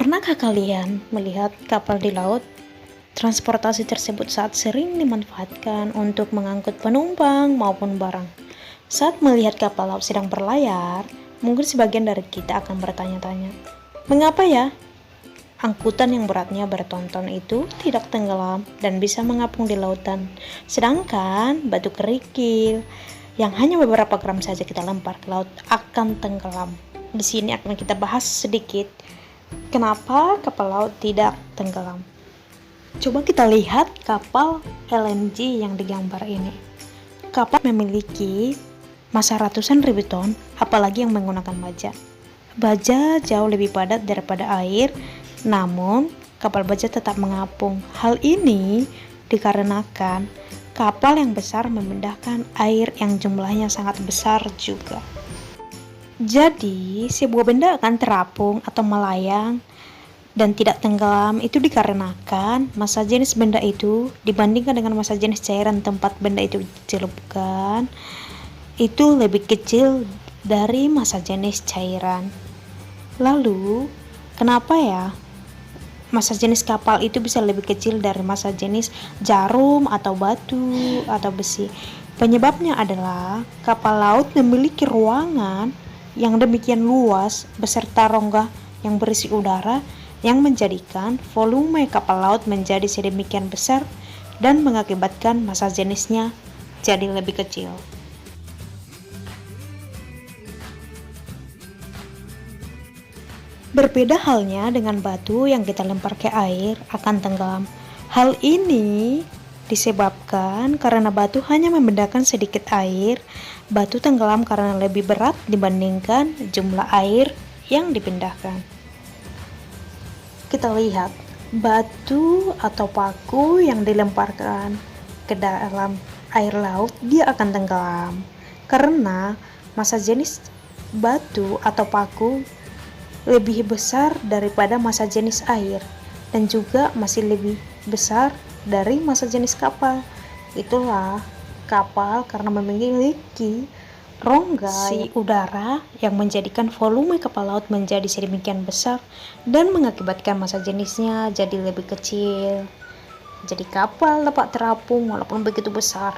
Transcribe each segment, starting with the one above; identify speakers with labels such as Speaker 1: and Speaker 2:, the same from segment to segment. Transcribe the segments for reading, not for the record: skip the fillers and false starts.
Speaker 1: Pernahkah kalian melihat kapal di laut? Transportasi tersebut saat sering dimanfaatkan untuk mengangkut penumpang maupun barang. Saat melihat kapal laut sedang berlayar, mungkin sebagian dari kita akan bertanya-tanya, mengapa ya angkutan yang beratnya bertonton itu tidak tenggelam dan bisa mengapung di lautan, sedangkan batu kerikil yang hanya beberapa gram saja kita lempar ke laut akan tenggelam. Di sini akan kita bahas sedikit kenapa kapal laut tidak tenggelam. Coba kita lihat kapal LNG yang digambar ini. Kapal memiliki massa ratusan ribu ton, apalagi yang menggunakan baja. Baja jauh lebih padat daripada air, namun kapal baja tetap mengapung. Hal ini dikarenakan kapal yang besar memindahkan air yang jumlahnya sangat besar juga. Jadi, sebuah benda akan terapung atau melayang dan tidak tenggelam itu dikarenakan massa jenis benda itu dibandingkan dengan massa jenis cairan tempat benda itu dicelupkan itu lebih kecil dari massa jenis cairan. Lalu, kenapa ya massa jenis kapal itu bisa lebih kecil dari massa jenis jarum atau batu atau besi? Penyebabnya adalah kapal laut memiliki ruangan yang demikian luas beserta rongga yang berisi udara yang menjadikan volume kapal laut menjadi sedemikian besar dan mengakibatkan massa jenisnya jadi lebih kecil. Berbeda halnya dengan batu yang kita lempar ke air akan tenggelam. Hal ini disebabkan karena batu hanya membedakan sedikit air, batu tenggelam karena lebih berat dibandingkan jumlah air yang dipindahkan. Kita lihat batu atau paku yang dilemparkan ke dalam air laut, dia akan tenggelam karena massa jenis batu atau paku lebih besar daripada massa jenis air dan juga masih lebih besar dari massa jenis kapal. Itulah kapal karena memiliki rongga udara yang menjadikan volume kapal laut menjadi sedemikian besar dan mengakibatkan massa jenisnya jadi lebih kecil. Jadi kapal dapat terapung walaupun begitu besar.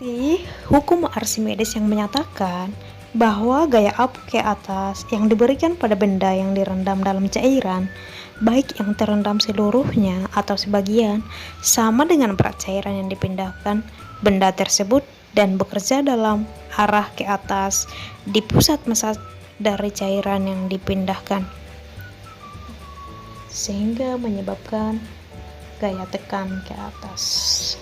Speaker 1: Di hukum Archimedes yang menyatakan bahwa gaya apung ke atas yang diberikan pada benda yang direndam dalam cairan, baik yang terendam seluruhnya atau sebagian, sama dengan berat cairan yang dipindahkan benda tersebut dan bekerja dalam arah ke atas di pusat massa dari cairan yang dipindahkan, sehingga menyebabkan gaya tekan ke atas.